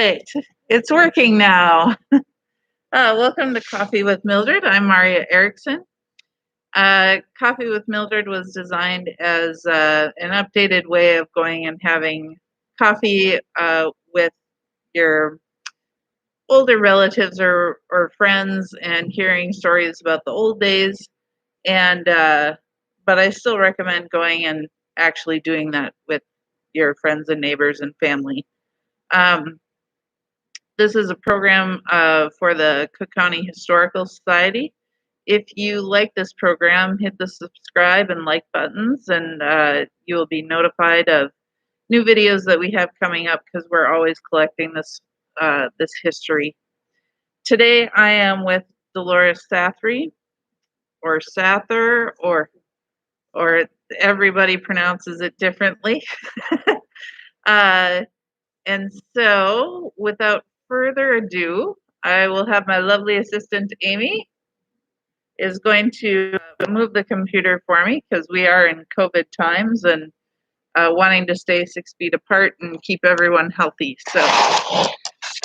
right, it's working now. Welcome to Coffee with Mildred. I'm Maria Erickson. Coffee with Mildred was designed as an updated way of going and having coffee with your older relatives or friends and hearing stories about the old days. And but I still recommend going and actually doing that with your friends and neighbors and family. This is a program for the Cook County Historical Society. If you like this program, hit the subscribe and like buttons, and you will be notified of new videos that we have coming up because we're always collecting this history. Today, I am with Dolores Saethre, or Saethre, or everybody pronounces it differently. And so, without further ado, I will have my lovely assistant, Amy, is going to move the computer for me because we are in COVID times and wanting to stay 6 feet apart and keep everyone healthy. So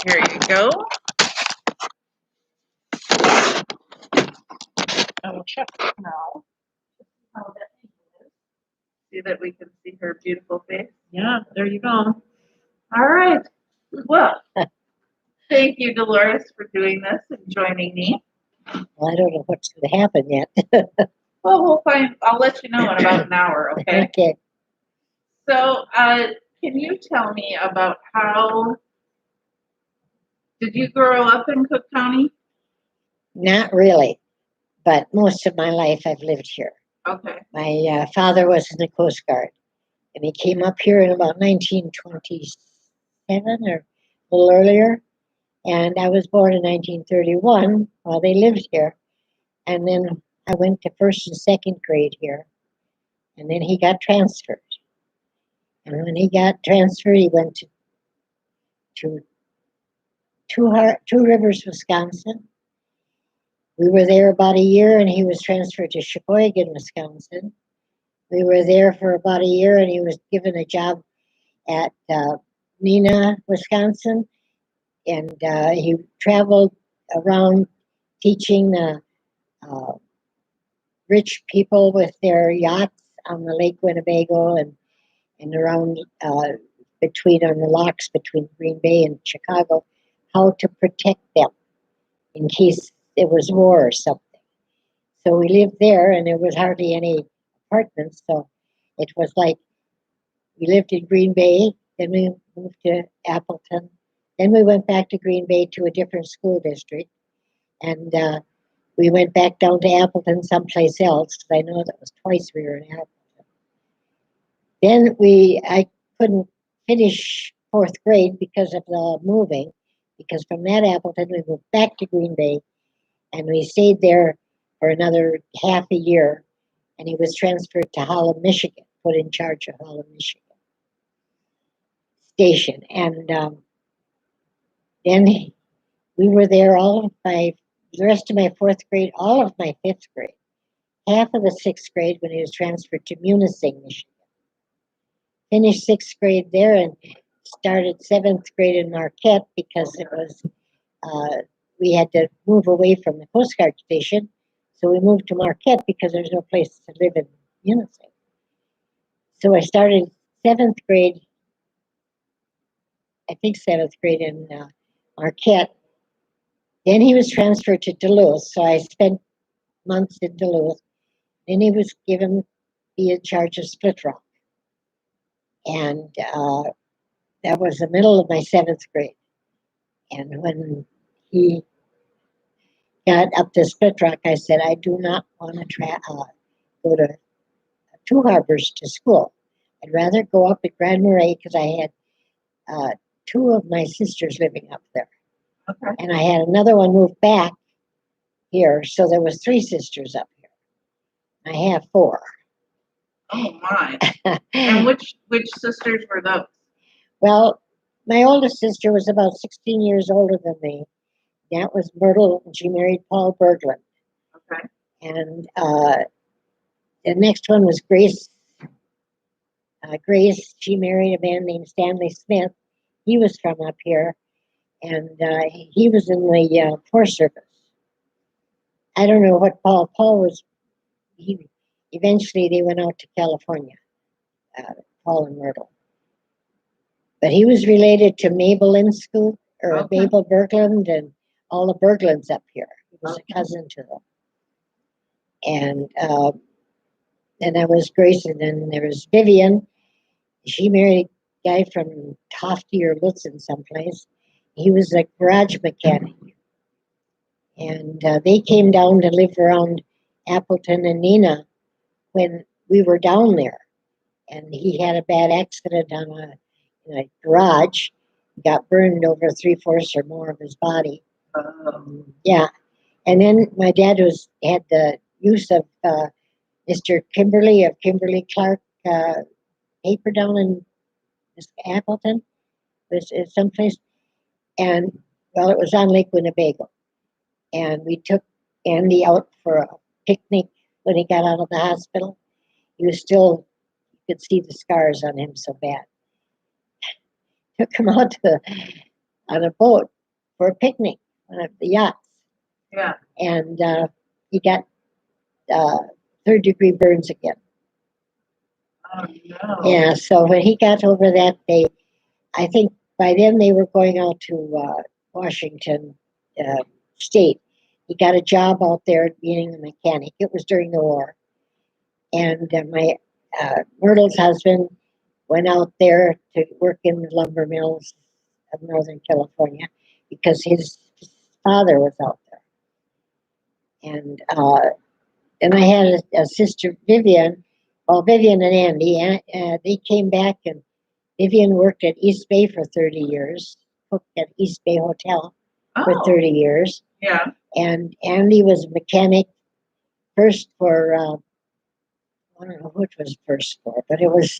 here you go. I will check now how that is. See that we can see her beautiful face? Yeah, there you go. All right. Well, thank you, Dolores, for doing this and joining me. Well, I don't know what's going to happen yet. Well, we'll find. I'll let you know in about an hour. Okay. Okay. So, can you tell me about how did you grow up in Cook County? Not really, but most of my life I've lived here. Okay. My father was in the Coast Guard, and he came up here in about 1927 or a little earlier, and I was born in 1931 while they lived here, and then I went to first and second grade here, and then he got transferred. And when he got transferred, he went to Two Rivers, Wisconsin. We were there about a year, and he was transferred to Sheboygan, Wisconsin. We were there for about a year, and he was given a job at Neenah, Wisconsin, and he traveled around teaching the rich people with their yachts on the Lake Winnebago and around between on the locks between Green Bay and Chicago, how to protect them in case there was war or something. So we lived there, and there was hardly any apartments, so it was like we lived in Green Bay, then we moved to Appleton, then we went back to Green Bay to a different school district, and we went back down to Appleton someplace else, because I know that was twice we were in Appleton. Then I couldn't finish fourth grade because of the moving, because from that Appleton we moved back to Green Bay, and we stayed there for another half a year, and he was transferred to Holland, Michigan, put in charge of Holland, Michigan station. And then we were there the rest of my fourth grade, all of my fifth grade, half of the sixth grade when he was transferred to Munising, Michigan. Finished sixth grade there and started seventh grade in Marquette because it was we had to move away from the Coast Guard station, so we moved to Marquette because there's no place to live in Munising. So I started seventh grade in Marquette. Then he was transferred to Duluth, so I spent months in Duluth. Then he was given be in charge of Split Rock, and that was the middle of my seventh grade. And when he got up to Split Rock, I said, I do not want to go to Two Harbors to school. I'd rather go up at Grand Marais because I had two of my sisters living up there. Okay. And I had another one move back here, so there was three sisters up here. I have four. Oh my! And which sisters were those? Well, my oldest sister was about 16 years older than me. That was Myrtle, and she married Paul Berglund. Okay. And the next one was Grace. Grace, she married a man named Stanley Smith. He was from up here. and he was in the Forest Service. I don't know what Paul was. He eventually they went out to California, Paul and Myrtle. But he was related to Mabel Linsku, or Okay. Mabel Berglund, and all the Berglunds up here. He was Okay. a cousin to them. And that was Grace, and then there was Vivian. She married a guy from Tofty or Lutsen someplace. He was a garage mechanic. And they came down to live around Appleton and Nina when we were down there. And he had a bad accident in a garage. He got burned over 3/4 or more of his body. Yeah. And then my dad had the use of Mr. Kimberly of Kimberly Clark paper down in Appleton. It was someplace. And, well, it was on Lake Winnebago. And we took Andy out for a picnic when he got out of the hospital. He was still, you could see the scars on him so bad. Took him out on a boat for a picnic on the yachts. Yeah. And he got 3rd-degree burns again. Oh, no. Yeah, so when he got over that, I think by then they were going out to Washington State. He got a job out there being a mechanic. It was during the war. And my Myrtle's husband went out there to work in the lumber mills of Northern California because his father was out there. And I had a sister, Vivian. Well, Vivian and Andy, they came back, and Vivian worked at East Bay for 30 years, cooked at East Bay Hotel for 30 years. Yeah. And Andy was a mechanic first for, I don't know which was first for, but it was,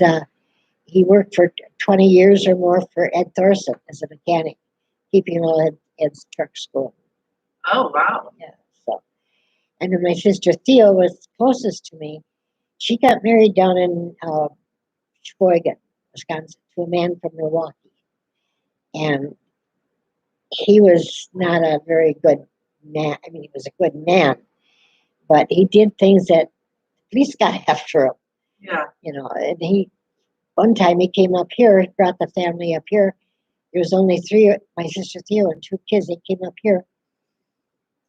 he worked for 20 years or more for Ed Thorson as a mechanic, keeping all Ed's trucks going. Oh, wow. Yeah, so. And then my sister Theo was closest to me. She got married down in Sheboygan, Wisconsin, to a man from Milwaukee. And he was not a very good man. I mean, he was a good man, but he did things that police got after him. Yeah. You know, and one time he came up here, he brought the family up here. There was only 3, my sister Theo and 2 kids. They came up here,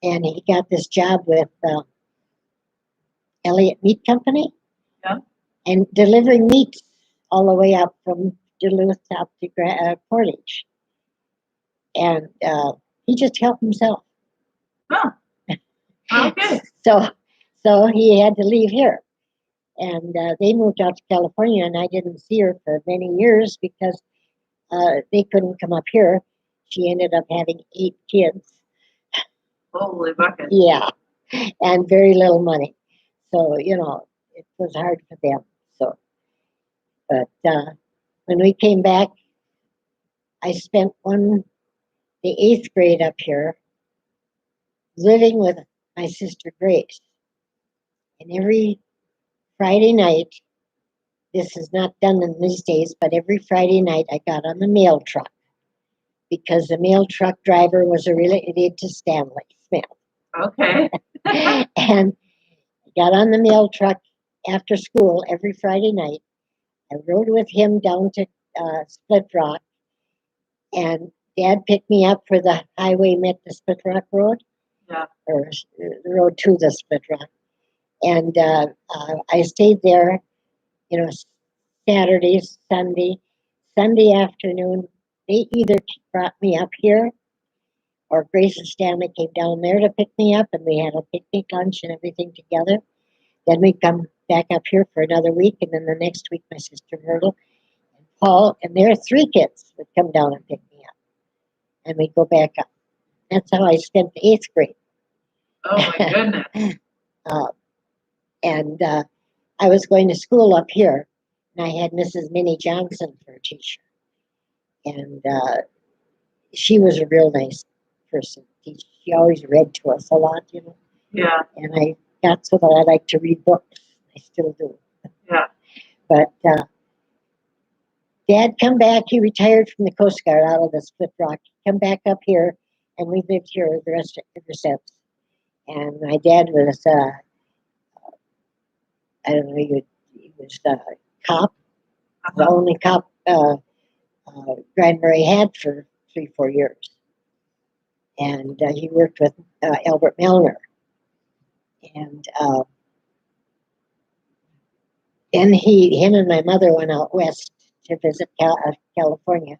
and he got this job with Elliott Meat Company. Yeah. And delivering meat all the way up from Duluth up to Portage. And he just helped himself. Huh. Okay. So he had to leave here. And they moved out to California, and I didn't see her for many years because they couldn't come up here. She ended up having 8 kids. Holy bucket. Yeah, and very little money. So, you know, it was hard for them. So, but when we came back, I spent the 8th grade up here living with my sister Grace. And every Friday night, this is not done in these days, but every Friday night I got on the mail truck because the mail truck driver was related to Stanley Smith. Okay. And I got on the mail truck after school every Friday night. I rode with him down to Split Rock, and Dad picked me up where the highway met the Split Rock Road. Yeah. Or the road to the Split Rock. And I stayed there, you know, Saturday, Sunday afternoon. They either brought me up here or Grace and Stanley came down there to pick me up, and we had a picnic lunch and everything together. Then we come back up here for another week, and then the next week my sister Myrtle and Paul and their 3 kids would come down and pick me up. And we'd go back up. That's how I spent the 8th grade. Oh, my goodness. And I was going to school up here, and I had Mrs. Minnie Johnson for a teacher. And she was a real nice person. She always read to us a lot, you know. Yeah. And I got so that I like to read books. I still do. Yeah. But Dad come back. He retired from the Coast Guard out of the Split Rock. Come back up here, and we lived here the rest of ever since. And my dad was, I don't know, he was a cop, the only cop Grand Marais had for 3-4 years. And he worked with Albert Milner. And then him and my mother went out west to visit California.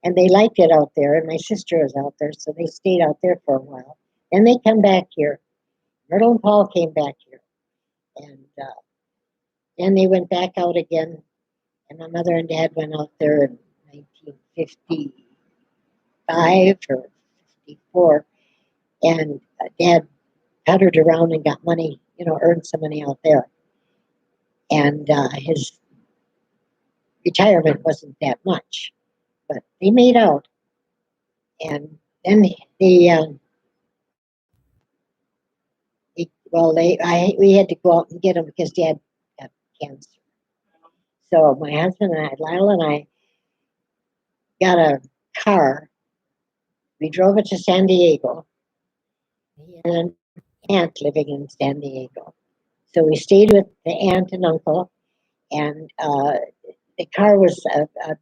And they liked it out there, and my sister was out there, so they stayed out there for a while. Then they come back here. Myrtle and Paul came back here. And then they went back out again, and my mother and dad went out there in 1955 or 54. And Dad puttered around and got money, earned some money out there. And his retirement wasn't that much, but they made out. And then we had to go out and get him because Dad got cancer. So my husband and I, Lyle and I, got a car. We drove it to San Diego. He had an aunt living in San Diego. So we stayed with the aunt and uncle, and the car was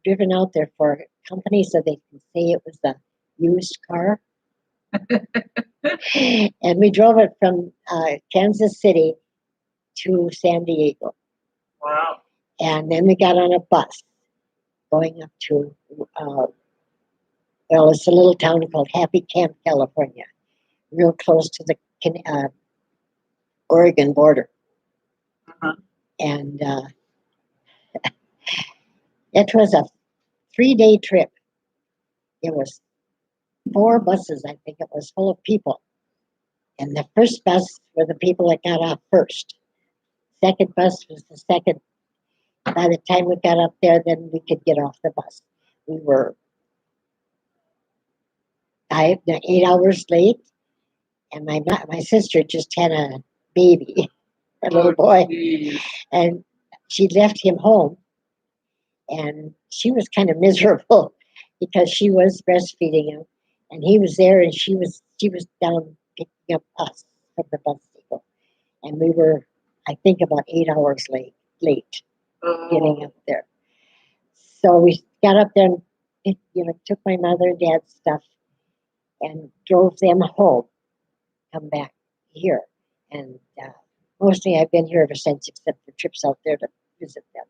driven out there for a company so they can say it was a used car. And we drove it from Kansas City to San Diego. Wow. And then we got on a bus going up to, it's a little town called Happy Camp, California, real close to the Oregon border. Uh-huh. And it was a 3-day trip. It was 4 buses, I think it was, full of people. And the first bus were the people that got off first. Second bus was the second. By the time we got up there, then we could get off the bus. We were 8 hours late, and my sister just had a baby, a little boy, and she left him home, and she was kind of miserable because she was breastfeeding him, and he was there, and she was down picking up us from the bus depot, and we were, I think, about 8 hours late getting up there. So we got up there and took my mother and dad's stuff and drove them home, come back here. And mostly I've been here ever since, except for trips out there to visit them.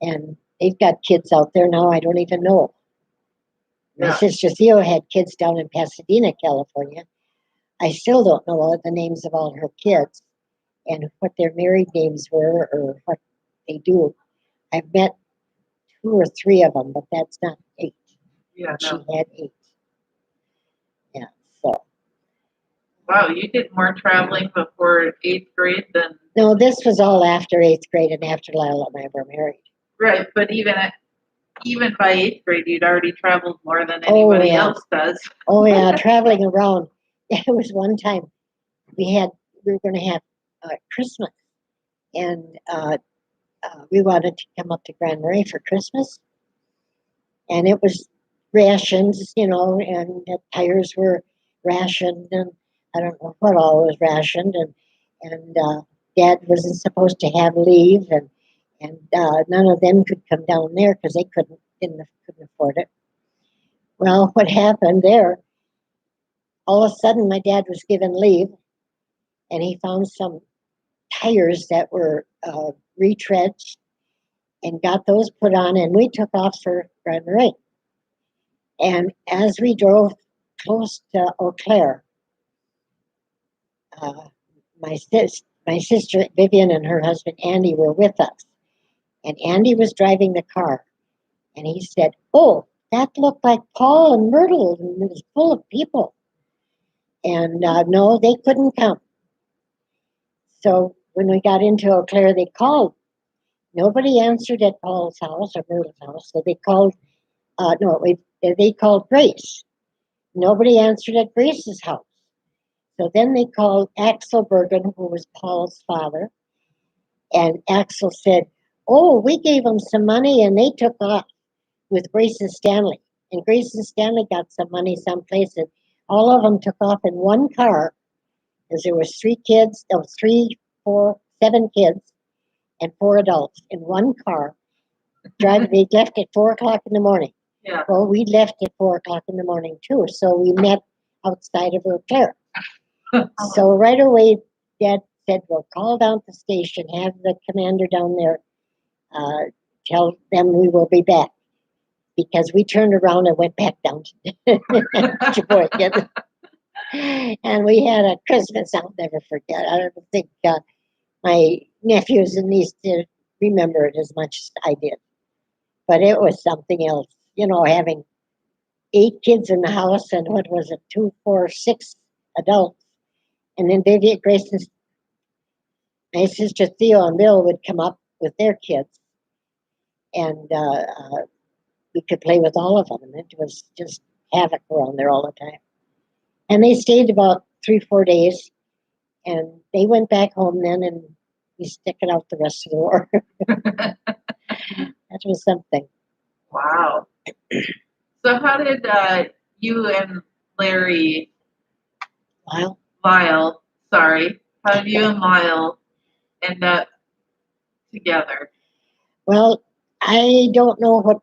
And they've got kids out there now I don't even know. My sister Theo had kids down in Pasadena, California. I still don't know all the names of all her kids and what their married names were or what they do. I've met 2 or 3 of them, but that's not 8. Yeah, she had 8. Yeah, so. Wow, you did more traveling before 8th grade than... No, this was all after 8th grade and after Lila and I were married. Right, but even by 8th grade, you'd already traveled more than anybody else does. Oh, yeah, traveling around. It was one time we were going to have Christmas, and we wanted to come up to Grand Marais for Christmas, and it was rations, and the tires were rationed, and I don't know what all was rationed, and Dad wasn't supposed to have leave, and none of them could come down there because they couldn't afford it. Well, what happened there? All of a sudden, my dad was given leave, and he found some tires that were retrenched and got those put on, and we took off for Grand Marais. And as we drove close to Eau Claire, my sister Vivian and her husband Andy were with us, and Andy was driving the car, and he said, "Oh, that looked like Paul and Myrtle, and it was full of people." And no, they couldn't come. So when we got into Eau Claire, they called. Nobody answered at Paul's house or Myrtle's house, so they called. They called Grace. Nobody answered at Grace's house. So then they called Axel Bergen, who was Paul's father, and Axel said, Oh, we gave them some money and they took off with Grace and Stanley. And Grace and Stanley got some money someplace, and all of them took off in one car, because there was three kids, there was three, four, seven kids, and four adults in one car. Driving, they left at 4 o'clock in the morning. Yeah. Well, we left at 4 o'clock in the morning too, so we met outside of Eau Claire. So right away, Dad said, "Well, call down to the station, have the commander down there tell them we will be back." Because we turned around and went back down to Sheboygan. And we had a Christmas I'll never forget. I don't think my nephews and niece did remember it as much as I did. But it was something else, having 8 kids in the house and what was it, 2, 4, 6 adults. And then Vivian, Grace, and my sister Theo and Bill would come up with their kids. And we could play with all of them. And it was just havoc around there all the time. And they stayed about 3, 4 days. And they went back home then, and we stuck it out the rest of the war. That was something. Wow. So how did you and Larry Wow. Lyle, sorry, how did you and Lyle end up together? Well, I don't know what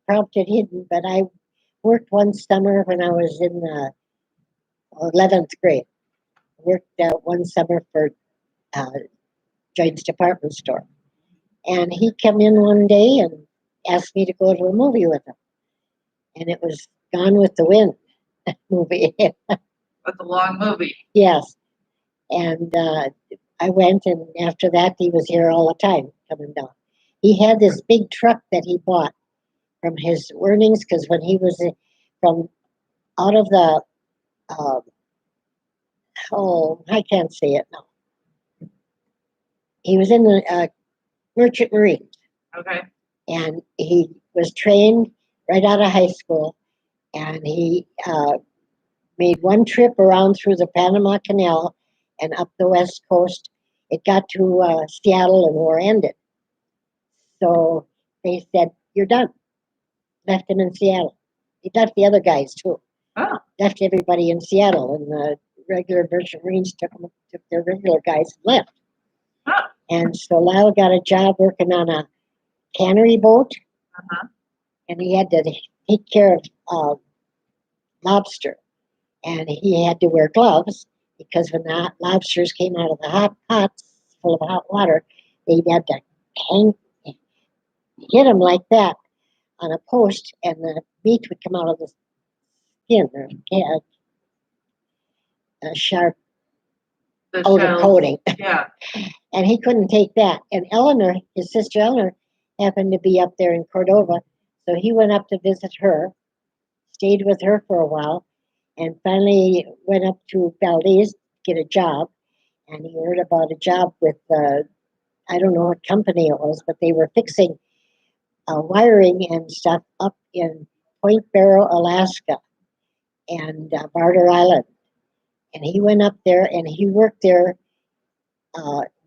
prompted him, but I worked one summer when I was in the 11th grade. Worked one summer for Joy's department store. And he came in one day and asked me to go to a movie with him. And it was Gone with the Wind movie. That's a long movie. Yes. And I went, and after that, he was here all the time coming down. He had this big truck that he bought from his earnings, because when he was from out of the, I can't say it now. He was in the Merchant Marines. Okay. And he was trained right out of high school, and he made one trip around through the Panama Canal and up the West Coast. It got to Seattle, and war ended. So they said, "You're done." Left him in Seattle. He left the other guys too. Oh. Left everybody in Seattle, and the regular Merchant Marines took their regular guys and left. Oh. And so Lyle got a job working on a cannery boat, and he had to take care of lobster. And he had to wear gloves, because when the lobsters came out of the hot pots full of hot water, they had to hit them like that on a post, and the meat would come out of the skin, or a sharp outer coating. Yeah. And he couldn't take that. And Eleanor, his sister Eleanor, happened to be up there in Cordova, so he went up to visit her, stayed with her for a while, and finally went up to Valdez to get a job. And he heard about a job with, I don't know what company it was, but they were fixing wiring and stuff up in Point Barrow, Alaska, and Barter Island. And he went up there and he worked there.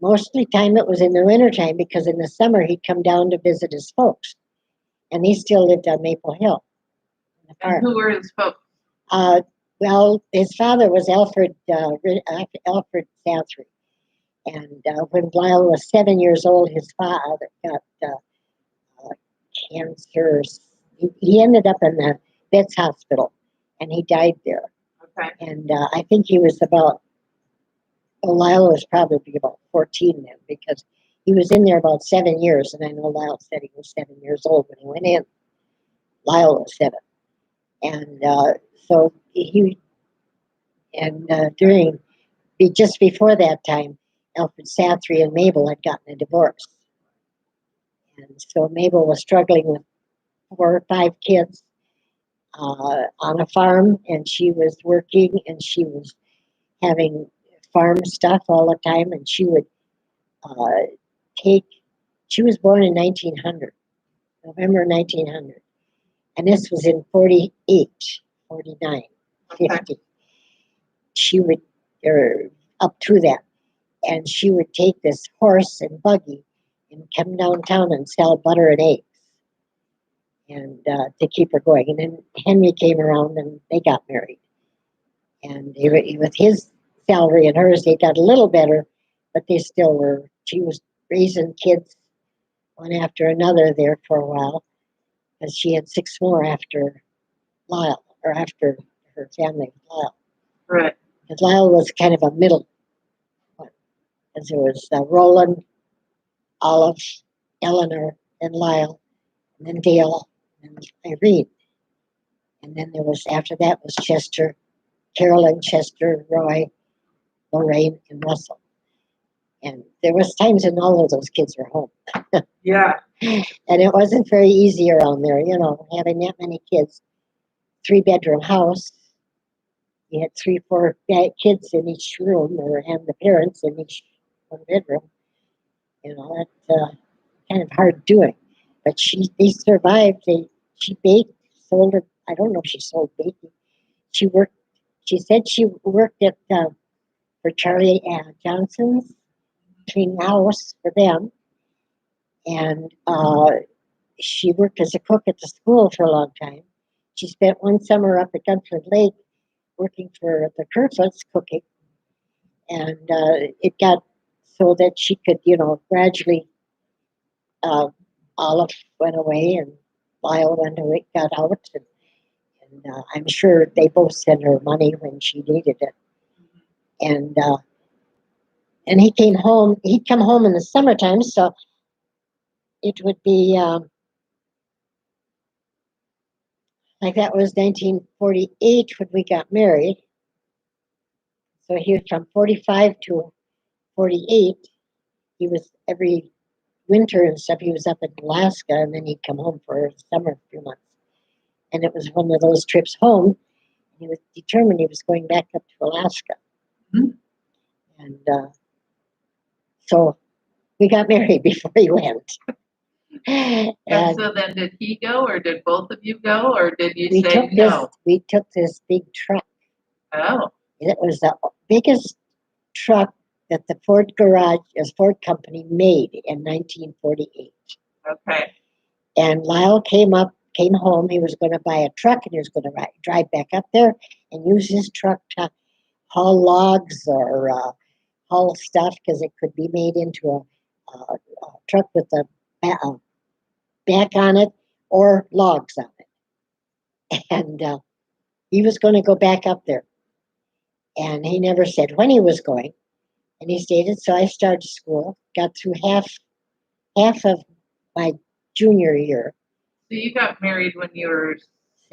Most of the time it was in the wintertime, because in the summer he'd come down to visit his folks. And he still lived on Maple Hill. And who were his folks? Well, his father was Alfred Saethre. And when Lyle was 7 years old, his father got cancer. He ended up in the Vets Hospital, and he died there. Okay. And I think he was Lyle was probably about 14 then, because he was in there about 7 years, and I know Lyle said he was 7 years old when he went in. Lyle was 7. And so just before that time, Alfred Saethre and Mabel had gotten a divorce. And so Mabel was struggling with 4 or 5 kids on a farm, and she was working, and she was having farm stuff all the time, and she would she was born in 1900, November 1900. And this was in 48, 49, 50. Okay. She would, up to that, and she would take this horse and buggy and come downtown and sell butter and eggs, and to keep her going. And then Henry came around, and they got married. And with his salary and hers, they got a little better, but they still were. She was raising kids one after another there for a while, because she had six more after Lyle, or after her family with Lyle. Right. Because Lyle was kind of a middle one, because there was Roland, Olive, Eleanor, and Lyle, and then Dale, and Irene. And then there was, after that was Chester, Carolyn, Chester, Roy, Lorraine, and Russell. And there was times when all of those kids were home. Yeah. And it wasn't very easy around there, having that many kids. 3-bedroom house. You had 3, 4 kids in each room, and the parents in each one bedroom. That's kind of hard doing. But they survived. She baked, sold her. I don't know if she sold baking. She worked. She said she worked at for Charlie Johnson's, cleaning the house for them, and she worked as a cook at the school for a long time. She spent one summer up at Guntford Lake working for the Kerfoots cooking, and it got so that she could, gradually. Olive went away, and Lyle went away, got out, and I'm sure they both sent her money when she needed it. And he came home. He'd come home in the summertime, so it would be like that was 1948 when we got married. So he was from 45 to 48. He was every winter and stuff. He was up in Alaska, and then he'd come home for a summer, a few months. And it was one of those trips home. He was determined he was going back up to Alaska. Mm-hmm. And so we got married before he went. And so then did he go, or did both of you go, or did you say no? We took this big truck. Oh. It was the biggest truck that the Ford Company made in 1948. Okay. And Lyle came home. He was going to buy a truck, and he was going to drive back up there and use his truck to haul logs or haul stuff, because it could be made into a truck with a back on it or logs on it. And he was going to go back up there. And he never said when he was going. And he stated, so I started school, got through half of my junior year. So you got married when you were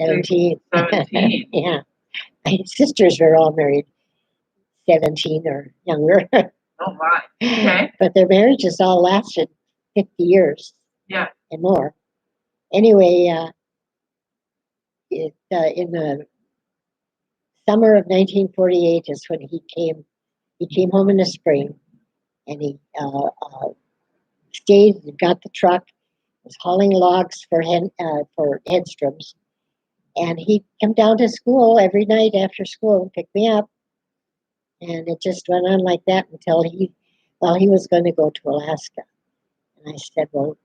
17. 17. Yeah. My sisters were all married 17 or younger. Oh, my. Okay. But their marriages all lasted 50 years. Yeah. And more. Anyway, in the summer of 1948 is when he came. He came home in the spring, and he stayed, got the truck, was hauling logs for Hedstrom's, and he'd come down to school every night after school and pick me up, and it just went on like that until he was going to go to Alaska. And I said, well,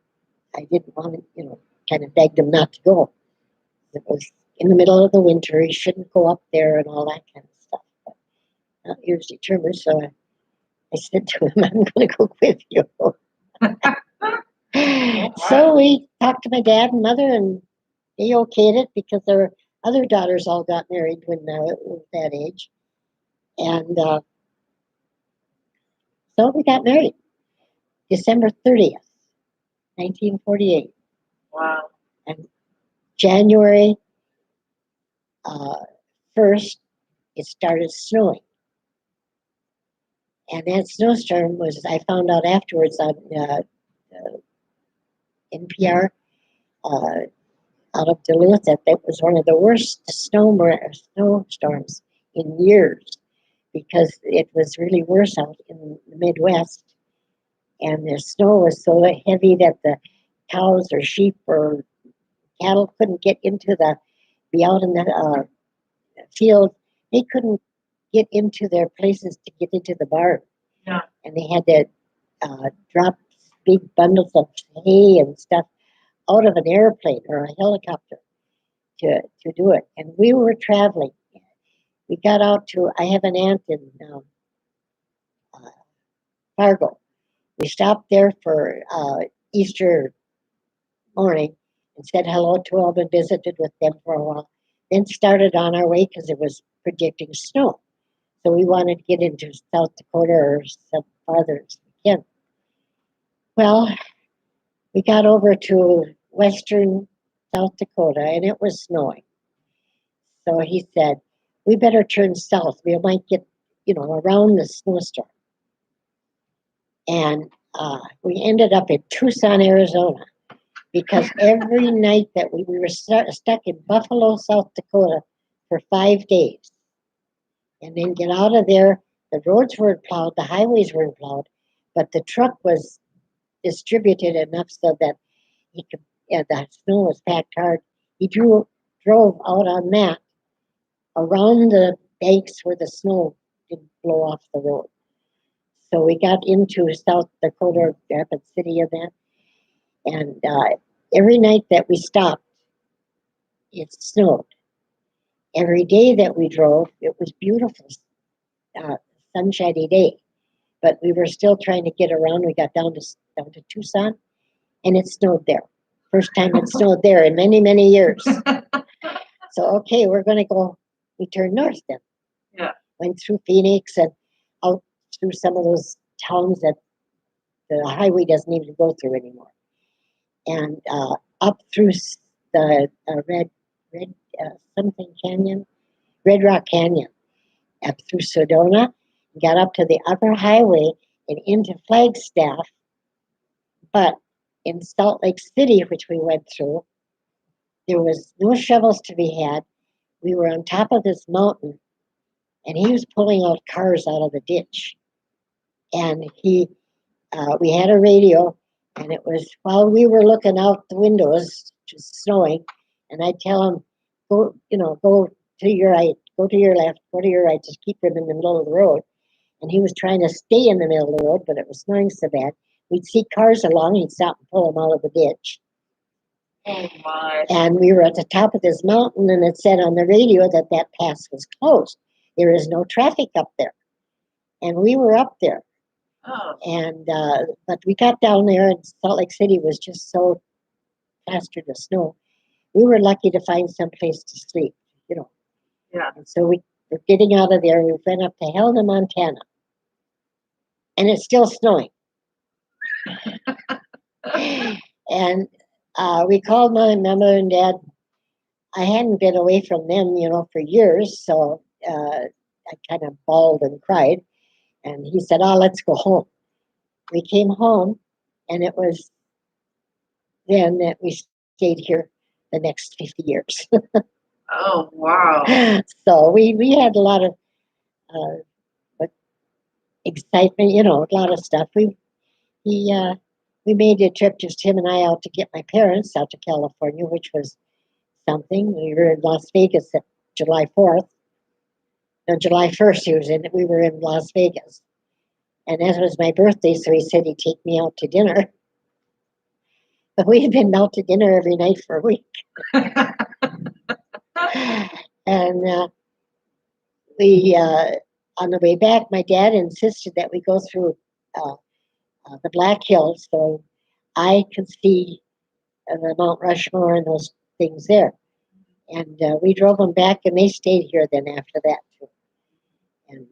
I didn't want to, kind of begged him not to go. It was in the middle of the winter. He shouldn't go up there and all that kind of stuff. But he was determined, so I said to him, I'm going to go with you. So we talked to my dad and mother, and they okayed it, because their other daughters all got married when they were that age. And so we got married December 30th, 1948. Wow. And January 1st, it started snowing. And that snowstorm was, I found out afterwards on NPR out of Duluth, that was one of the worst snowstorms in years, because it was really worse out in the Midwest. And the snow was so heavy that the cows or sheep or cattle couldn't be out in the field. They couldn't get into their places to get into the barn. Yeah. And they had to drop big bundles of hay and stuff out of an airplane or a helicopter to do it. And we were traveling. We got out to, I have an aunt in uh, Fargo. We stopped there for Easter morning and said hello to them and visited with them for a while. Then started on our way because it was predicting snow. So we wanted to get into South Dakota or some farther as we can. Well, we got over to western South Dakota and it was snowing. So he said, we better turn south. We might get, around the snowstorm. And we ended up in Tucson, Arizona, because every night that we were stuck in Buffalo, South Dakota for 5 days. And then get out of there. The roads weren't plowed, the highways weren't plowed, but the truck was distributed enough so that he could, the snow was packed hard. He drove out on that around the banks where the snow didn't blow off the road. So we got into South Dakota, Rapid City, and that. And every night that we stopped, it snowed. Every day that we drove, it was beautiful, sunshiny day. But we were still trying to get around. We got down to Tucson, and it snowed there. First time it snowed there in many, many years. So, okay, we're going to go. We turned north then. Yeah. Went through Phoenix and out through some of those towns that the highway doesn't even go through anymore. And up through the red something canyon, Red Rock Canyon, up through Sedona, got up to the upper highway and into Flagstaff. But in Salt Lake City, which we went through, there was no shovels to be had. We were on top of this mountain, and he was pulling out cars out of the ditch. And we had a radio, and it was while we were looking out the windows, just snowing, and I tell him, go to your right, go to your left, go to your right, just keep him in the middle of the road. And he was trying to stay in the middle of the road, but it was snowing so bad. We'd see cars along, he'd stop and pull them out of the ditch. Oh my. And we were at the top of this mountain, and it said on the radio that pass was closed. There is no traffic up there. And we were up there. Oh. And but we got down there, and Salt Lake City was just so plastered with snow. We were lucky to find some place to sleep, Yeah. And so we were getting out of there. We went up to Helena, Montana, and it's still snowing. And we called my mother and dad. I hadn't been away from them, for years, so I kind of bawled and cried. And he said, "Oh, let's go home." We came home, and it was then that we stayed here the next 50 years. Oh, wow. So we had a lot of excitement, a lot of stuff. We made a trip, just him and I, out to get my parents out to California, which was something. We were in Las Vegas at July 4th. No, July 1st we were in Las Vegas. And that was my birthday, so he said he'd take me out to dinner. But we had been out to dinner every night for a week. And we, on the way back, my dad insisted that we go through the Black Hills so I could see the Mount Rushmore and those things there. And we drove them back, and they stayed here then after that too. And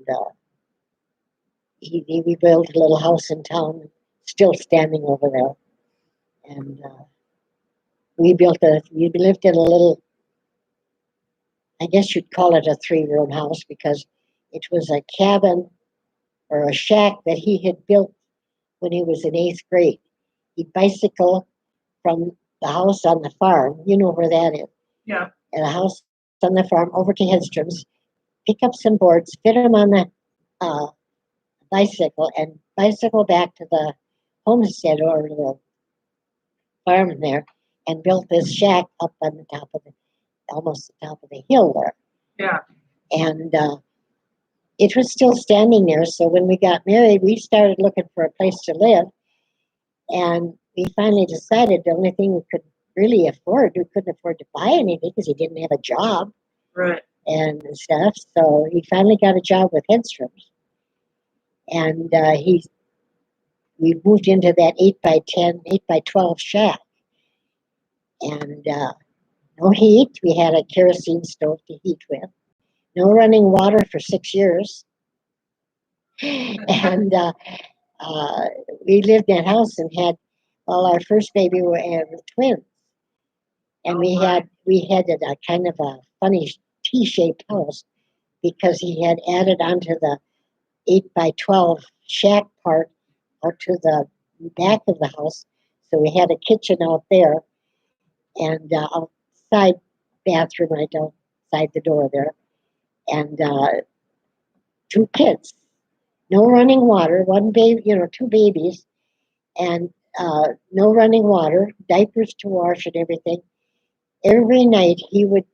we built a little house in town, still standing over there. And we lived in a little, I guess you'd call it a 3-room house, because it was a cabin or a shack that he had built when he was in 8th grade. He'd bicycle from the house on the farm, you know where that is. Yeah. And a house on the farm over to Hedstrom's, pick up some boards, fit them on the bicycle, and bicycle back to the homestead or the farm there, and built this shack up on the top of almost the top of the hill there. Yeah. And it was still standing there. So when we got married, we started looking for a place to live. And we finally decided the only thing we could really afford, we couldn't afford to buy anything because he didn't have a job Right. and stuff. So he finally got a job with Hedstrom's. And we moved into that 8 by 10, 8 by 12 shack. And no heat. We had a kerosene stove to heat with. No running water for 6 years. And we lived in that house and had, well, our first baby were twins. And Oh, we had a kind of a funny T-shaped house because he had added onto the 8 by 12 shack part out to the back of the house. So we had a kitchen out there and outside bathroom right outside the door there, and two kids, no running water, one baby, two babies, and no running water, diapers to wash and everything. Every night he would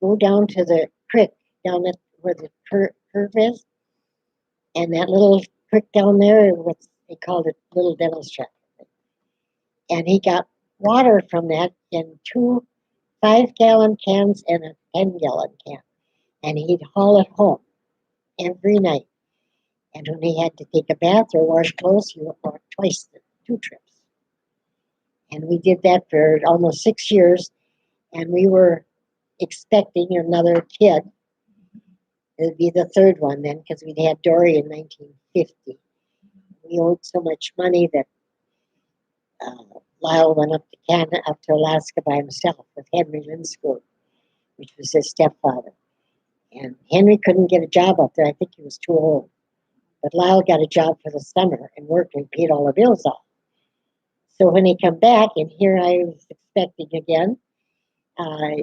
go down to the creek down at where the curve is, and that little creek down there, what they called it, Little Devil's Shack. And he got water from that in two 5-gallon cans and a 10-gallon can. And he'd haul it home every night. And when he had to take a bath or wash clothes, he would walk twice, 2 trips. And we did that for almost 6 years. And we were expecting another kid. It would be the third one then, because we'd had Dory in 1950. We owed so much money that Lyle went up to Canada, up to Alaska by himself with Henry Linschool, which was his stepfather. And Henry couldn't get a job up there. I think he was too old. But Lyle got a job for the summer and worked and paid all the bills off. So when he come back, and here I was expecting again,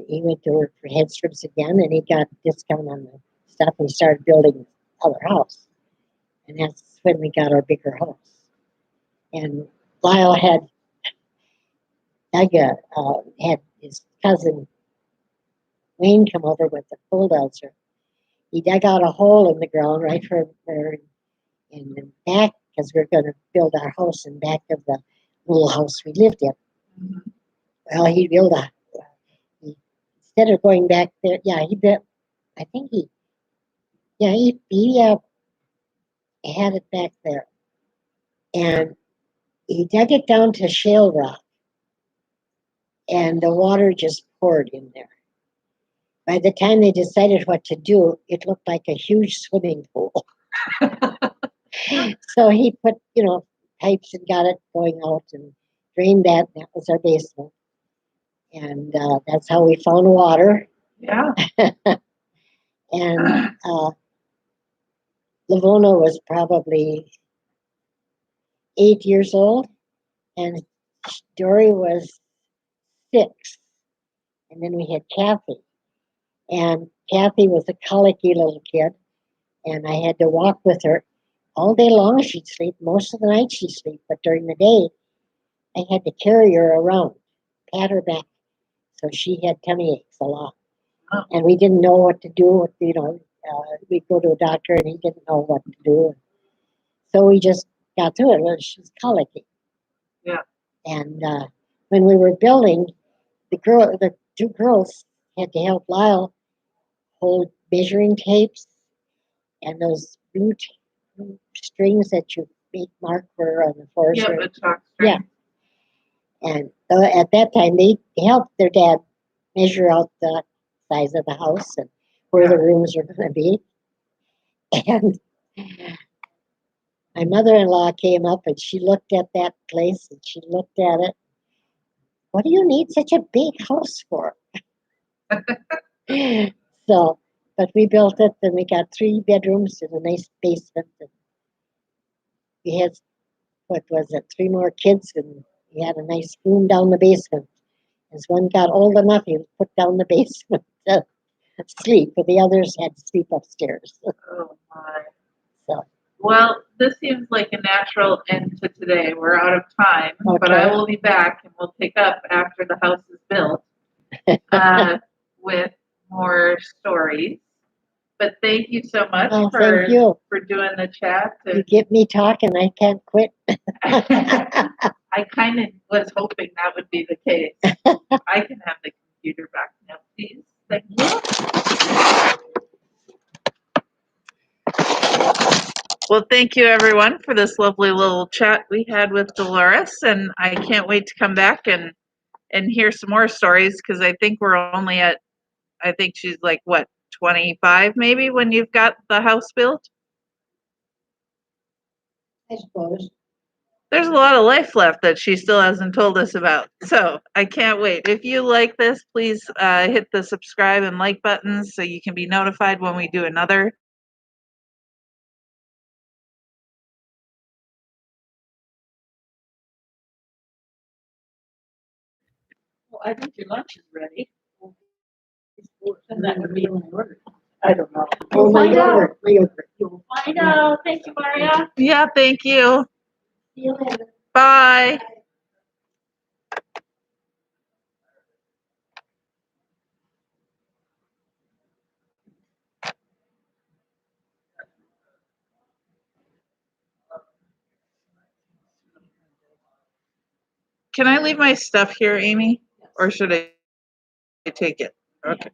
he went to work for Hedstrom's again, and he got a discount on the stuff, and he started building our house. And that's when we got our bigger house. And Lyle had had his cousin Wayne come over with the bulldozer. He dug out a hole in the ground right for in the back because we're going to build our house in back of the little house we lived in. Mhm. Well, he built instead of going back there, he built, I think he had it back there. And he dug it down to shale rock, and the water just poured in there. By the time they decided what to do, it looked like a huge swimming pool. So he put, pipes and got it going out and drained that. That was our basement. And that's how we found water. Yeah. And Lavona was probably 8 years old, and Dory was 6. And then we had Kathy. And Kathy was a colicky little kid, and I had to walk with her all day long. She'd sleep. Most of the night she'd sleep, but during the day, I had to carry her around, pat her back. So she had tummy aches a lot. Oh. And we didn't know what to do. We'd go to a doctor and he didn't know what to do. So we just got through it. Well, she's colicky. Yeah. And when we were building, the 2 girls had to help Lyle hold measuring tapes and those blue strings that you make mark for on the floors. Yeah, the chalk Yeah. string. And at that time, they helped their dad measure out the size of the house and where the rooms were going to be. And my mother-in-law came up and she looked at that place and she looked at it. What do you need such a big house for? So, but we built it and we got 3 bedrooms and a nice basement. And we had, 3 more kids, and we had a nice room down the basement. As one got old enough, he was put down the basement to sleep, but the others had to sleep upstairs. Oh my. So, Well, this seems like a natural end to today. We're out of time, but I will be back and we'll pick up after the house is built with more stories. But thank you so much Oh, thank you. for doing the chat. You get me talking, I can't quit. I kind of was hoping that would be the case. I can have the computer back now, please. Thank you. Well, thank you everyone for this lovely little chat we had with Dolores, and I can't wait to come back and hear some more stories because I think we're only at, I think she's like what, 25 maybe when you've got the house built. I suppose. There's a lot of life left that she still hasn't told us about. So I can't wait. If you like this, please hit the subscribe and like buttons so you can be notified when we do another. Well, I think your lunch is ready. And that would be I don't know. Oh, my yogurt. My yogurt. You'll find out. Thank you, Maria. Yeah, thank you. See you later. Bye. Can I leave my stuff here, Amy? Or should I take it? Okay.